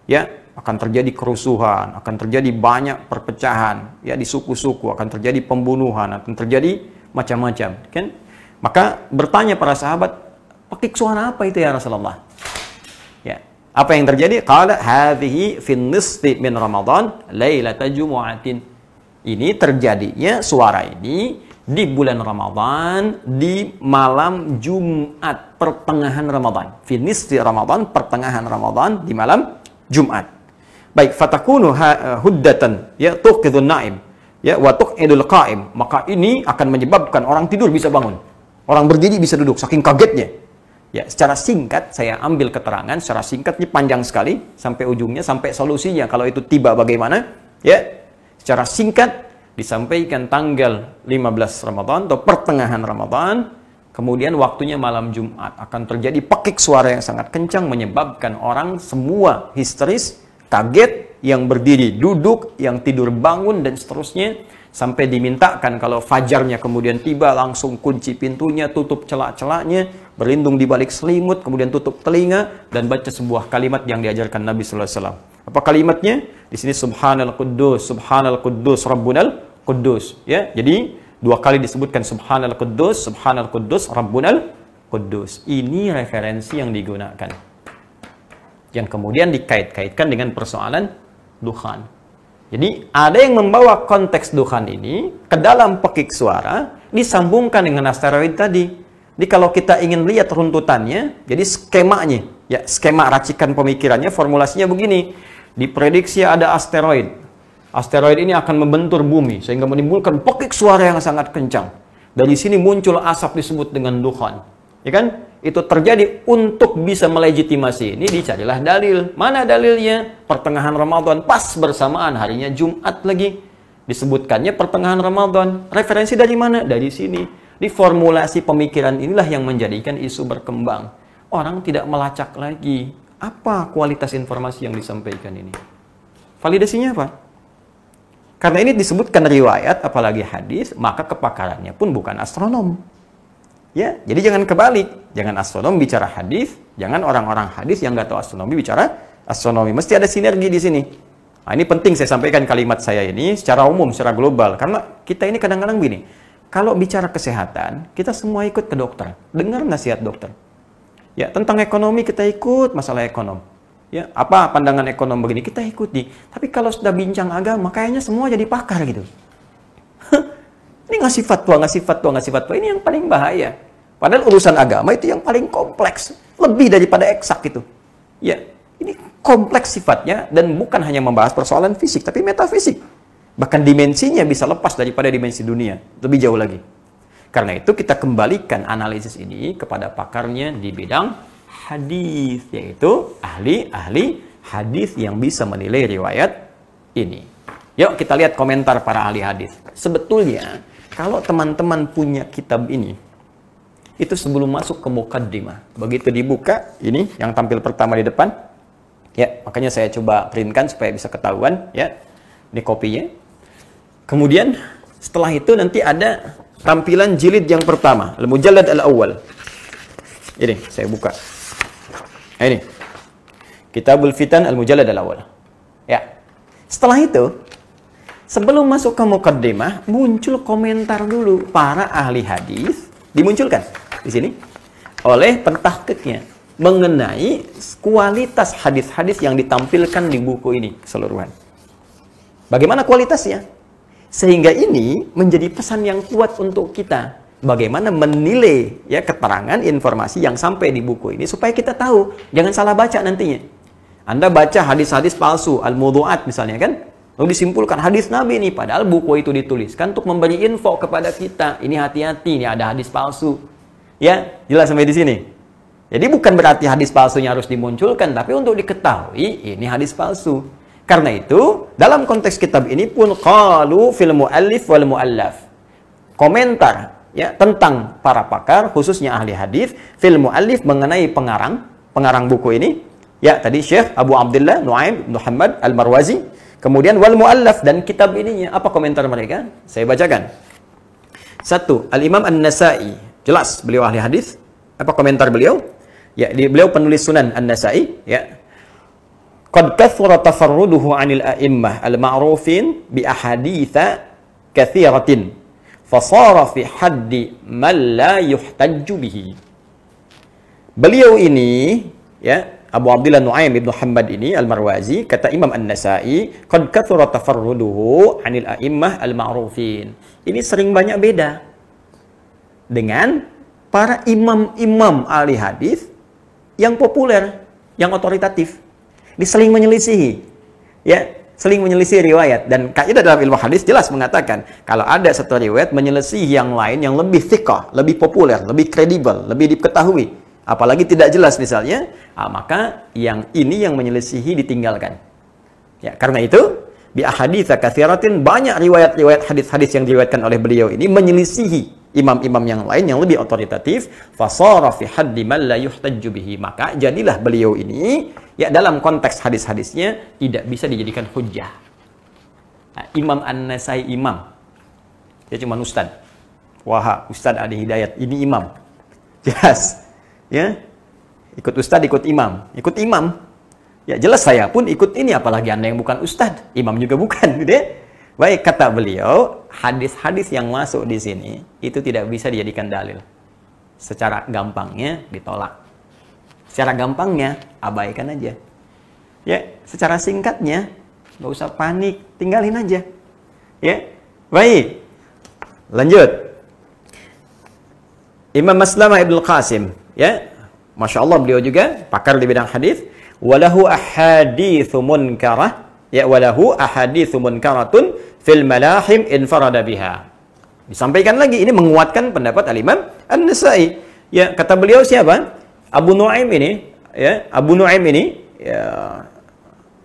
ya, akan terjadi kerusuhan, akan terjadi banyak perpecahan ya di suku-suku, akan terjadi pembunuhan, akan terjadi macam-macam, kan? Maka bertanya para sahabat, pekik suara apa itu ya Rasulullah? Ya. Apa yang terjadi? Qala hadhihi fin nisfi min Ramadan lailata jumu'atin. Ini terjadinya suara ini di bulan Ramadan di malam Jumat pertengahan Ramadan. Fin nisfi Ramadan pertengahan Ramadan di malam Jumat. Baik, fatakunu huddatan ya tuqidun naim ya wa tuqidul qa'im. Maka ini akan menyebabkan orang tidur bisa bangun. Orang berdiri bisa duduk saking kagetnya. Ya, secara singkat saya ambil keterangan, secara singkat ini panjang sekali sampai ujungnya, sampai solusinya kalau itu tiba bagaimana? Ya, secara singkat disampaikan tanggal 15 Ramadan atau pertengahan Ramadan, kemudian waktunya malam Jumat akan terjadi pekik suara yang sangat kencang menyebabkan orang semua histeris, kaget, yang berdiri duduk, yang tidur bangun dan seterusnya. Sampai dimintakan kalau fajarnya kemudian tiba langsung kunci pintunya, tutup celak-celaknya, berlindung di balik selimut, kemudian tutup telinga dan baca sebuah kalimat yang diajarkan Nabi sallallahu alaihi wasallam. Apa kalimatnya? Di sini Subhanal Quddus, Rabbunal Quddus, ya. Jadi dua kali disebutkan Subhanal Quddus, Rabbunal Quddus. Ini referensi yang digunakan. Yang kemudian dikait-kaitkan dengan persoalan dukhan. Jadi ada yang membawa konteks dukhan ini ke dalam pekik suara disambungkan dengan asteroid tadi. Jadi kalau kita ingin lihat runtutannya, jadi skemanya, ya skema racikan pemikirannya, formulasinya begini. Diprediksi ada asteroid. Asteroid ini akan membentur bumi sehingga menimbulkan pekik suara yang sangat kencang. Dari sini muncul asap disebut dengan dukhan. Ya kan? Itu terjadi untuk bisa melegitimasi ini, dicarilah dalil. Mana dalilnya? Pertengahan Ramadan, pas bersamaan harinya Jumat lagi. Disebutkannya pertengahan Ramadan. Referensi dari mana? Dari sini. Di formulasi pemikiran inilah yang menjadikan isu berkembang. Orang tidak melacak lagi. Apa kualitas informasi yang disampaikan ini? Validasinya apa? Karena ini disebutkan riwayat, apalagi hadis, maka kepakarannya pun bukan astronom. Ya, jadi jangan kebalik, jangan astronom bicara hadis, jangan orang-orang hadis yang nggak tahu astronomi bicara astronomi. Mesti ada sinergi di sini. Nah, ini penting saya sampaikan kalimat saya ini secara umum, secara global, karena kita ini kadang-kadang begini. Kalau bicara kesehatan, kita semua ikut ke dokter, dengar nasihat dokter. Ya, tentang ekonomi kita ikut masalah ekonom. Ya, apa pandangan ekonom begini kita ikuti. Tapi kalau sudah bincang agama, kayaknya semua jadi pakar gitu. Ini ngasih fatwa, ini yang paling bahaya. Padahal urusan agama itu yang paling kompleks, lebih daripada eksak itu. Ya, ini kompleks sifatnya dan bukan hanya membahas persoalan fisik, tapi metafisik. Bahkan dimensinya bisa lepas daripada dimensi dunia, lebih jauh lagi. Karena itu kita kembalikan analisis ini kepada pakarnya di bidang hadis, yaitu ahli-ahli hadis yang bisa menilai riwayat ini. Yuk kita lihat komentar para ahli hadis. Sebetulnya kalau teman-teman punya kitab ini, itu sebelum masuk ke mukaddimah, begitu dibuka, ini yang tampil pertama di depan, ya, makanya saya coba printkan supaya bisa ketahuan, ya, ini kopinya. Kemudian setelah itu nanti ada tampilan jilid yang pertama, Al-Mujallad Al-Awwal. Ini saya buka. Nah, ini Kitabul Fitan Al-Mujallad Al-Awwal. Ya. Setelah itu, sebelum masuk ke mukaddimah, muncul komentar dulu para ahli hadis, dimunculkan di sini oleh pentahqiqnya mengenai kualitas hadis-hadis yang ditampilkan di buku ini keseluruhan. Bagaimana kualitasnya? Sehingga ini menjadi pesan yang kuat untuk kita. Bagaimana menilai ya keterangan informasi yang sampai di buku ini supaya kita tahu, jangan salah baca nantinya. Anda baca hadis-hadis palsu, al-mudhu'at misalnya kan? Lalu disimpulkan hadis Nabi ini, padahal buku itu dituliskan untuk memberi info kepada kita. Ini hati-hati, ini ada hadis palsu. Ya, jelas sampai di sini. Jadi bukan berarti hadis palsunya harus dimunculkan, tapi untuk diketahui ini hadis palsu. Karena itu, dalam konteks kitab ini pun qalu fil muallif wal muallaf. Komentar ya tentang para pakar khususnya ahli hadis fil muallif mengenai pengarang buku ini. Ya, tadi Syekh Abu Abdullah Nu'aim Muhammad Al-Marwazi. Kemudian wal muallaf, dan kitab ininya, apa komentar mereka? Saya bacakan. 1. Al-Imam An-Nasa'i, jelas beliau ahli hadis. Apa komentar beliau? Ya, beliau penulis Sunan An-Nasa'i, ya. Qad kathura tafarruduhu 'anil a'immah al-ma'rufin bi ahaditsa katsiratin fasara fi haddi man la yuhtajju bihi. Beliau ini, ya, Abu Abdullah Nu'aim ibn Muhammad ini Al-Marwazi, kata Imam An-Nasa'i, qad kathura tafarruduhu 'anil a'immah al-ma'rufin. Ini sering banyak beda dengan para imam-imam ahli hadis yang populer, yang otoritatif. Ini saling menyelisihi. Ya, saling menyelisih riwayat, dan kaidah dalam ilmu hadis jelas mengatakan kalau ada satu riwayat menyelisihi yang lain yang lebih thiqah, lebih populer, lebih kredibel, lebih diketahui, apalagi tidak jelas misalnya, maka yang ini yang menyelisihi ditinggalkan. Ya, karena itu bi ahaditsa katsiratin, banyak riwayat-riwayat hadis-hadis yang diriwayatkan oleh beliau ini menyelisihi imam-imam yang lain yang lebih otoritatif, fasara fi haddi man la yuhtajju bihi, maka jadilah beliau ini, ya, dalam konteks hadis-hadisnya tidak bisa dijadikan hujjah. Nah, Imam An-Nasai imam, dia cuma ustad. Wah, Ustad Adi Hidayat ini imam, jelas, ya, ikut ustad, ikut imam, ya, jelas saya pun ikut ini, apalagi Anda yang bukan ustad, imam juga bukan, gitu ya. Baik, kata beliau, hadis-hadis yang masuk di sini itu tidak bisa dijadikan dalil. Secara gampangnya ditolak. Secara gampangnya abaikan aja. Ya, secara singkatnya nggak usah panik, tinggalin aja. Ya, baik. Lanjut. Imam Maslamah Ibnu Qasim, ya, masya Allah beliau juga pakar di bidang hadis. Walahu ahaditsu munkarah. Ya, walahu ahaditsu munkaratun fil malahim infarada biha. Disampaikan lagi, ini menguatkan pendapat Al-Imam An-Nasa'i. Ya, kata beliau siapa? Abu Nu'aim ini, ya, Abu Nu'aim ini, ya,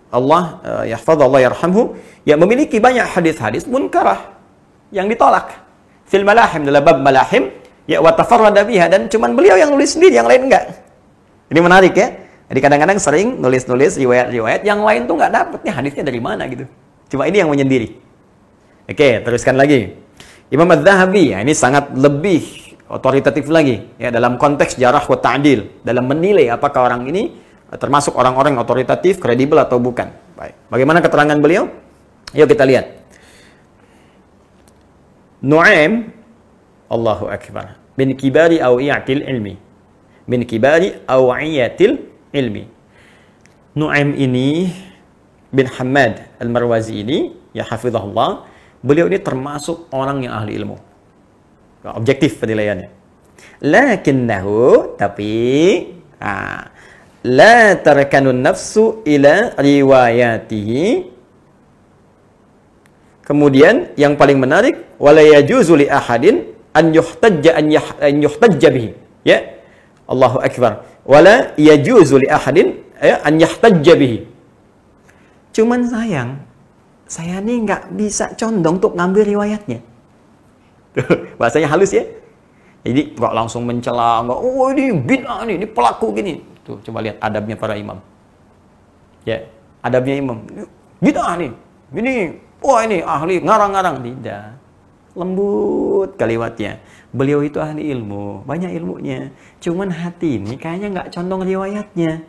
Allah yahfaz, Allah yarhamhu, ya, memiliki banyak hadis-hadis munkarah yang ditolak. Fil malahim, dalam bab malahim, ya, wa tafarrada biha, dan cuman beliau yang nulis sendiri, yang lain enggak. Ini menarik, ya. Jadi kadang-kadang sering nulis-nulis riwayat-riwayat, yang lain tuh nggak dapet nih hadisnya dari mana gitu. Cuma ini yang menyendiri. Oke, teruskan lagi. Imam Az-Zahabi, ya, ini sangat lebih otoritatif lagi, ya, dalam konteks jarah wa ta'dil, dalam menilai apakah orang ini termasuk orang-orang otoritatif, kredibel atau bukan. Baik. Bagaimana keterangan beliau? Yuk kita lihat. Nu'aim, Allahu Akbar, min kibari awiyatil ilmi. Min kibari awiyatil ilmi. Nu'aim ini bin Hamad Al-Marwazi ini, ya, hafizahullah, beliau ini termasuk orang yang ahli ilmu. Objektif penilaiannya. Lakinnahu, tapi la tarkanun nafsu ila riwayatihi. Kemudian yang paling menarik, wala yajuzu li ahadin an yuhtajja bihi. Ya. Allahu Akbar. Wala yajuzu li ahadin an yahtajja bihi. Cuman sayang, saya nih nggak bisa condong untuk ngambil riwayatnya. Bahasanya halus, ya. Jadi nggak langsung mencela, nggak, oh ini bid'ah nih, ini pelaku gini. Tuh, coba lihat adabnya para imam. Ya, adabnya imam. Bid'ah nih, ini, wah ini ahli ngarang-ngarang. Tidak. Lembut kalimatnya. Beliau itu ahli ilmu, banyak ilmunya. Cuman hati ini kayaknya nggak condong riwayatnya.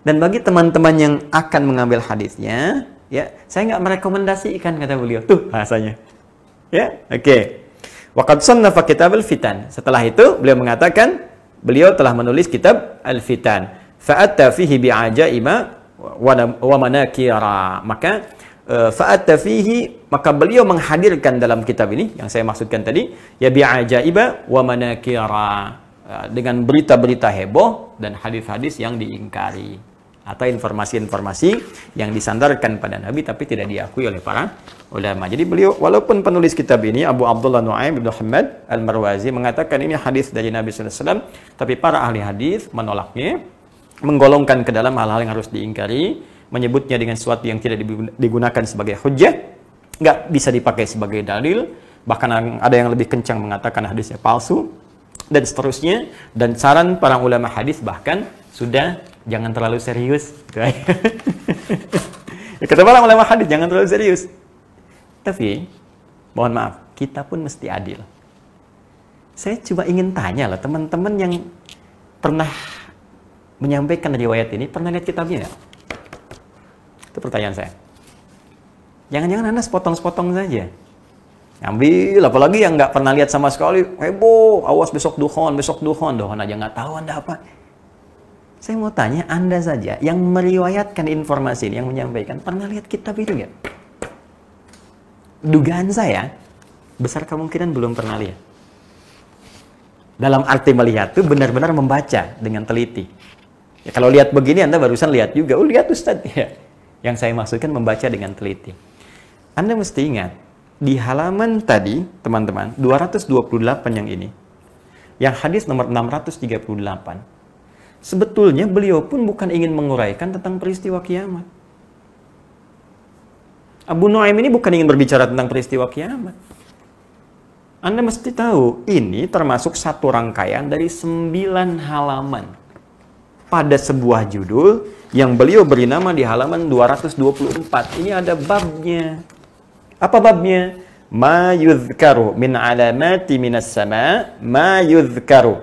Dan bagi teman-teman yang akan mengambil hadisnya, ya, saya nggak merekomendasikan, kata beliau. Tuh bahasanya. Ya, oke. Waqad sannafa kitab al-fitan. Setelah itu beliau mengatakan beliau telah menulis kitab al-fitan. Fa'atta fihi bi'ajaiba wa manakira. Maka fa'atta fihi, maka beliau menghadirkan dalam kitab ini yang saya maksudkan tadi, ya, bi'ajaiba wa manakira, dengan berita-berita heboh dan hadis-hadis yang diingkari, atau informasi-informasi yang disandarkan pada Nabi tapi tidak diakui oleh para ulama. Jadi beliau, walaupun penulis kitab ini Abu Abdullah Nu'aim bin Muhammad Al-Marwazi mengatakan ini hadis dari Nabi SAW, tapi para ahli hadis menolaknya, menggolongkan ke dalam hal-hal yang harus diingkari, menyebutnya dengan sesuatu yang tidak digunakan sebagai hujjah, nggak bisa dipakai sebagai dalil, bahkan ada yang lebih kencang mengatakan hadisnya palsu, dan seterusnya. Dan saran para ulama hadis bahkan sudah jangan terlalu serius. Ya, kata para ulama hadis, jangan terlalu serius. Tapi, mohon maaf, kita pun mesti adil. Saya coba ingin tanya lah, teman-teman yang pernah menyampaikan riwayat ini, pernah lihat kitabnya nggak? Itu pertanyaan saya. Jangan-jangan Anda sepotong-sepotong saja. Ambil, apalagi yang nggak pernah lihat sama sekali, heboh, awas besok dukhon aja nggak tahu Anda apa. Saya mau tanya, Anda saja yang meriwayatkan informasi ini, yang menyampaikan, pernah lihat kitab itu nggak? Dugaan saya, besar kemungkinan belum pernah lihat. Dalam arti melihat itu benar-benar membaca dengan teliti. Ya, kalau lihat begini, Anda barusan lihat juga. Oh, lihat Ustaz. Ya. Yang saya maksudkan membaca dengan teliti. Anda mesti ingat, di halaman tadi, teman-teman, 228 yang ini, yang hadis nomor 638, sebetulnya beliau pun bukan ingin menguraikan tentang peristiwa kiamat. Abu Nuaim ini bukan ingin berbicara tentang peristiwa kiamat. Anda mesti tahu, ini termasuk satu rangkaian dari 9 halaman pada sebuah judul yang beliau beri nama di halaman 224. Ini ada babnya. Apa babnya? Ma yudhkaru min alamati minas sama ma yudhkaru.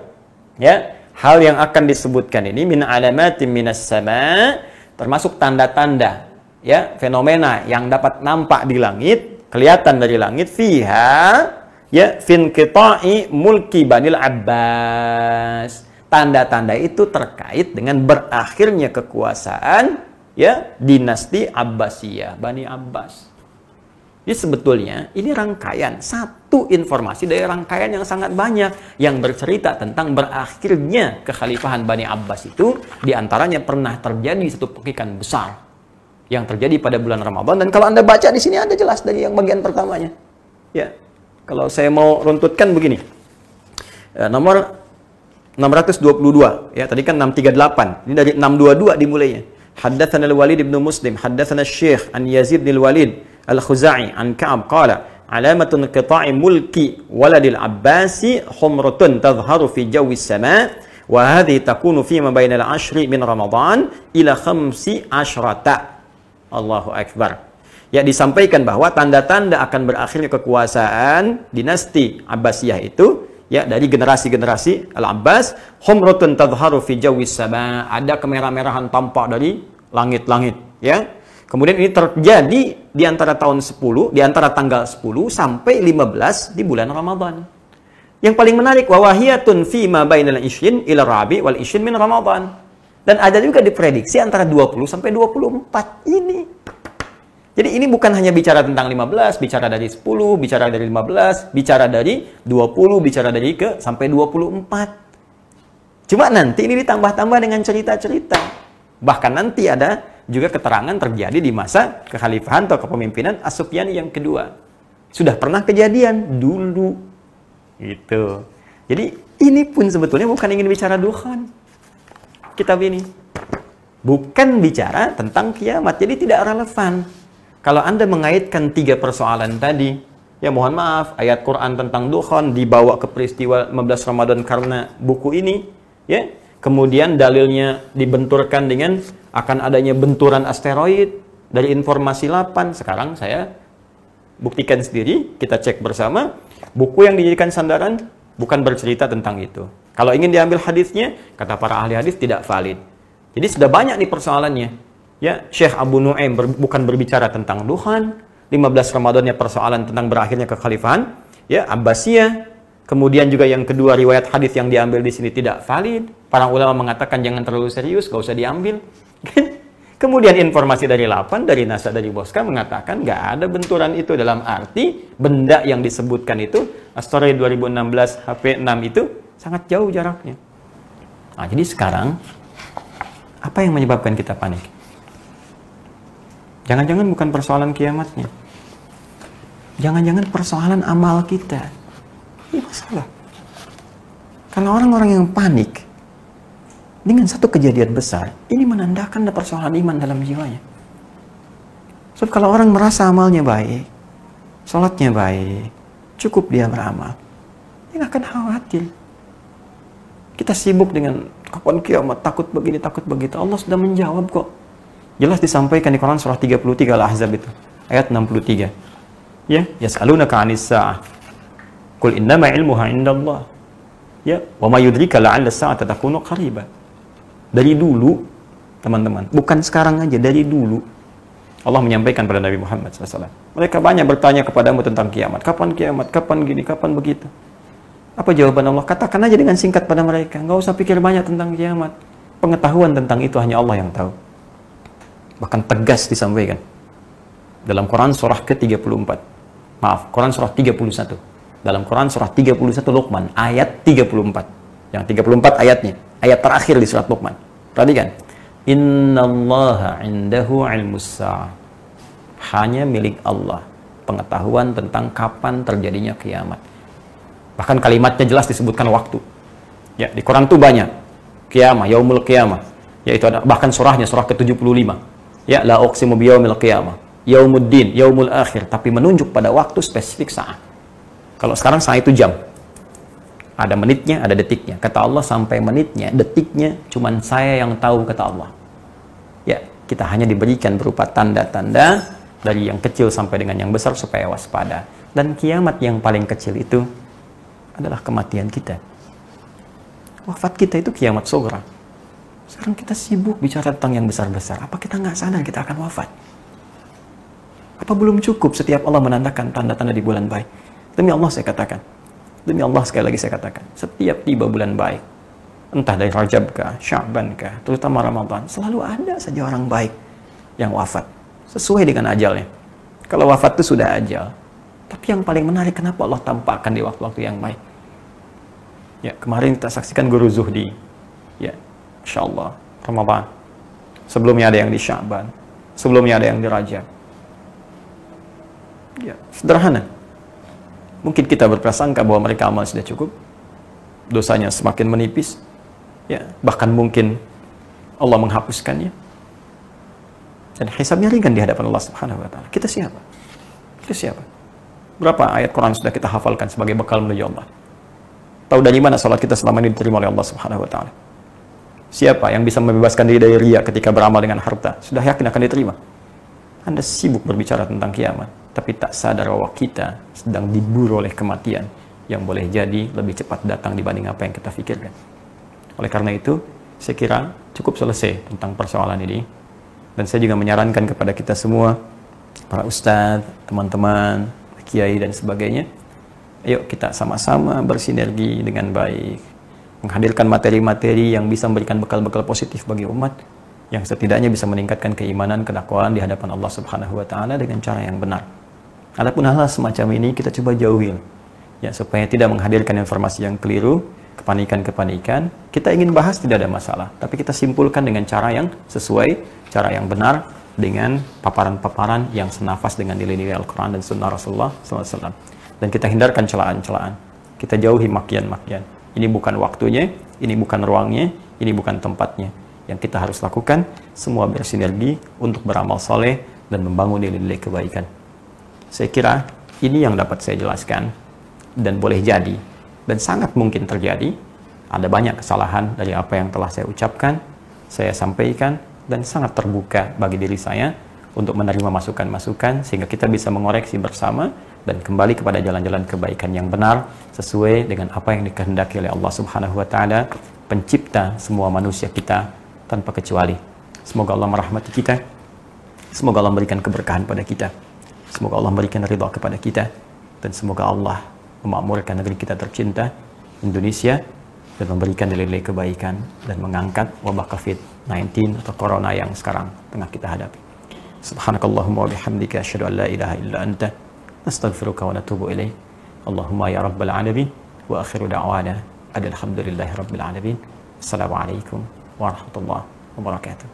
Ya, hal yang akan disebutkan ini min alamati minas sama, termasuk tanda-tanda, ya, fenomena yang dapat nampak di langit, kelihatan dari langit, fiha ya fin qita'i mulki Banil Abbas. Tanda-tanda itu terkait dengan berakhirnya kekuasaan ya dinasti Abbasiyah, Bani Abbas. Jadi sebetulnya ini rangkaian, satu informasi dari rangkaian yang sangat banyak yang bercerita tentang berakhirnya kekhalifahan Bani Abbas itu, diantaranya pernah terjadi satu pekikan besar yang terjadi pada bulan Ramadan. Dan kalau Anda baca di sini ada jelas dari yang bagian pertamanya. Ya. Kalau saya mau runtutkan begini, nomor 622, ya tadi kan 638, ini dari 622 dimulainya. Haddatsana al-Walid bin Muslim, haddatsana Syekh an Yazid bin Walid al-Khuzai an Ka'ab qala alamatun qita'i mulki waladil Abbasi humratun tadhharu fi jawi as-sama' wa hadhihi takunu fi ma bainal 'ashri min Ramadan ila 15. Allahu akbar. Ya, disampaikan bahwa tanda-tanda akan berakhirnya kekuasaan dinasti Abbasiyah itu ya dari generasi-generasi Al-Abbas, humratun tadhharu fi jawis sama, ada kemerah-merahan tampak dari langit-langit, ya. Kemudian ini terjadi di antara tahun 10, di antara tanggal 10 sampai 15 di bulan Ramadan. Yang paling menarik, wa wahiyatun fi ma bainal 20 ila rabi wal 20 min Ramadan. Dan ada juga diprediksi antara 20 sampai 24 ini. Jadi ini bukan hanya bicara tentang 15, bicara dari 10, bicara dari 15, bicara dari 20, bicara dari sampai 24. Cuma nanti ini ditambah-tambah dengan cerita-cerita. Bahkan nanti ada juga keterangan terjadi di masa kekhalifahan atau kepemimpinan As-Sufyani yang kedua. Sudah pernah kejadian dulu. Gitu. Jadi ini pun sebetulnya bukan ingin bicara dukhan. Kitab ini. Bukan bicara tentang kiamat. Jadi tidak relevan. Kalau Anda mengaitkan 3 persoalan tadi, ya mohon maaf, ayat Quran tentang dukhan dibawa ke peristiwa 15 Ramadan karena buku ini, ya. Kemudian dalilnya dibenturkan dengan akan adanya benturan asteroid dari informasi 8. Sekarang saya buktikan sendiri, kita cek bersama, buku yang dijadikan sandaran bukan bercerita tentang itu. Kalau ingin diambil hadisnya, kata para ahli hadis tidak valid. Jadi sudah banyak nih persoalannya. Ya, Syekh Abu Nuaim bukan berbicara tentang dukhan, 15 Ramadannya persoalan tentang berakhirnya kekhalifahan, ya, Abbasiyah. Kemudian juga yang kedua, riwayat hadis yang diambil di sini tidak valid. Para ulama mengatakan jangan terlalu serius, gak usah diambil. Kemudian informasi dari 8, dari NASA, dari Boska mengatakan nggak ada benturan itu, dalam arti benda yang disebutkan itu, asteroid 2016 HP6 itu sangat jauh jaraknya. Nah, jadi sekarang apa yang menyebabkan kita panik? Jangan-jangan bukan persoalan kiamatnya. Jangan-jangan persoalan amal kita. Ini masalah. Karena orang-orang yang panik dengan satu kejadian besar, ini menandakan ada persoalan iman dalam jiwanya. Sebab kalau orang merasa amalnya baik, sholatnya baik, cukup dia beramal, dia nggak akan khawatir. Kita sibuk dengan kapan kiamat, takut begini, takut begitu. Allah sudah menjawab kok. Jelas disampaikan di Quran surah 33 Al-Ahzab itu, ayat 63. Ya, yas'alunaka 'anis sa'ah. Qul innama 'ilmuha 'indallah. Ya, wa may yudrika la'alla as-sa'ata takunu qariba. Dari dulu, teman-teman, bukan sekarang aja, dari dulu Allah menyampaikan pada Nabi Muhammad SAW. Mereka banyak bertanya kepadamu tentang kiamat. Kapan kiamat? Kapan gini? Kapan begitu? Apa jawaban Allah? Katakan aja dengan singkat pada mereka. Nggak usah pikir banyak tentang kiamat. Pengetahuan tentang itu hanya Allah yang tahu. Bahkan tegas disampaikan. Dalam Quran surah ke-34. Maaf, Quran surah 31. Dalam Quran surah 31 Luqman, ayat 34. Yang 34 ayatnya. Ayat terakhir di surat Luqman. Perhatikan. Innallaha indahu ilmus sa'ah. Hanya milik Allah pengetahuan tentang kapan terjadinya kiamat. Bahkan kalimatnya jelas disebutkan waktu. Ya, di Quran itu banyak. Kiamah, yaumul kiamah. Yaitu ada bahkan surahnya surah ke-75. Ya, la uqsimu biyaumil qiyamah, yaumuddin, yaumul akhir, tapi menunjuk pada waktu spesifik saat. Kalau sekarang saat itu jam. Ada menitnya, ada detiknya. Kata Allah sampai menitnya, detiknya cuman saya yang tahu, kata Allah. Ya, kita hanya diberikan berupa tanda-tanda dari yang kecil sampai dengan yang besar supaya waspada. Dan kiamat yang paling kecil itu adalah kematian kita. Wafat kita itu kiamat sughra. Sekarang kita sibuk bicara tentang yang besar-besar. Apa kita nggak sadar kita akan wafat? Apa belum cukup setiap Allah menandakan tanda-tanda di bulan baik? Demi Allah saya katakan. Demi Allah sekali lagi saya katakan. Setiap tiba bulan baik, entah dari Rajab kah, Sya'ban kah, terutama Ramadan, selalu ada saja orang baik yang wafat. Sesuai dengan ajalnya. Kalau wafat itu sudah ajal. Tapi yang paling menarik, kenapa Allah tampakkan di waktu-waktu yang baik? Ya, kemarin kita saksikan Guru Zuhdi. Ya, Insya Allah, Ramadan. Sebelumnya ada yang di Sya'ban. Sebelumnya ada yang di Rajab. Ya, sederhana. Mungkin kita berprasangka bahwa mereka amal sudah cukup. Dosanya semakin menipis. Ya, bahkan mungkin Allah menghapuskannya. Dan hisabnya ringan di hadapan Allah Subhanahu wa taala. Kita siapa? Kita siapa? Berapa ayat Quran sudah kita hafalkan sebagai bekal menuju Allah? Tahu dari mana salat kita selama ini diterima oleh Allah Subhanahu wa taala? Siapa yang bisa membebaskan diri dari riya ketika beramal dengan harta? Sudah yakin akan diterima. Anda sibuk berbicara tentang kiamat, tapi tak sadar bahwa kita sedang diburu oleh kematian yang boleh jadi lebih cepat datang dibanding apa yang kita pikirkan. Oleh karena itu, saya kira cukup selesai tentang persoalan ini. Dan saya juga menyarankan kepada kita semua, para ustadz, teman-teman, kiai dan sebagainya, ayo kita sama-sama bersinergi dengan baik. Menghadirkan materi-materi yang bisa memberikan bekal-bekal positif bagi umat, yang setidaknya bisa meningkatkan keimanan, kedakwaan di hadapan Allah Subhanahu wa taala dengan cara yang benar. Adapun hal-hal semacam ini kita coba jauhi, ya, supaya tidak menghadirkan informasi yang keliru, kepanikan-kepanikan. Kita ingin bahas tidak ada masalah, tapi kita simpulkan dengan cara yang sesuai, cara yang benar, dengan paparan-paparan yang senafas dengan nilai-nilai Al-Quran dan Sunnah Rasulullah SAW. Dan kita hindarkan celaan-celaan. Kita jauhi makian-makian. Ini bukan waktunya, ini bukan ruangnya, ini bukan tempatnya. Yang kita harus lakukan, semua bersinergi untuk beramal soleh dan membangun nilai-nilai kebaikan. Saya kira ini yang dapat saya jelaskan, dan boleh jadi, dan sangat mungkin terjadi, ada banyak kesalahan dari apa yang telah saya ucapkan, saya sampaikan, dan sangat terbuka bagi diri saya untuk menerima masukan-masukan, sehingga kita bisa mengoreksi bersama, dan kembali kepada jalan-jalan kebaikan yang benar sesuai dengan apa yang dikehendaki oleh Allah Subhanahu wa taala, pencipta semua manusia kita tanpa kecuali. Semoga Allah merahmati kita. Semoga Allah memberikan keberkahan pada kita. Semoga Allah memberikan ridha kepada kita, dan semoga Allah memakmurkan negeri kita tercinta Indonesia dan memberikan nilai-nilai kebaikan dan mengangkat wabah COVID-19 atau corona yang sekarang tengah kita hadapi. Subhanakallahumma wa bihamdika asyhadu an la ilaha illa anta nastaghfiruka wa natubu ilaik. Allahumma ya rabbal alamin wa akhiru da'wana alhamdulillahi rabbil alamin. Assalamualaikum warahmatullahi wabarakatuh.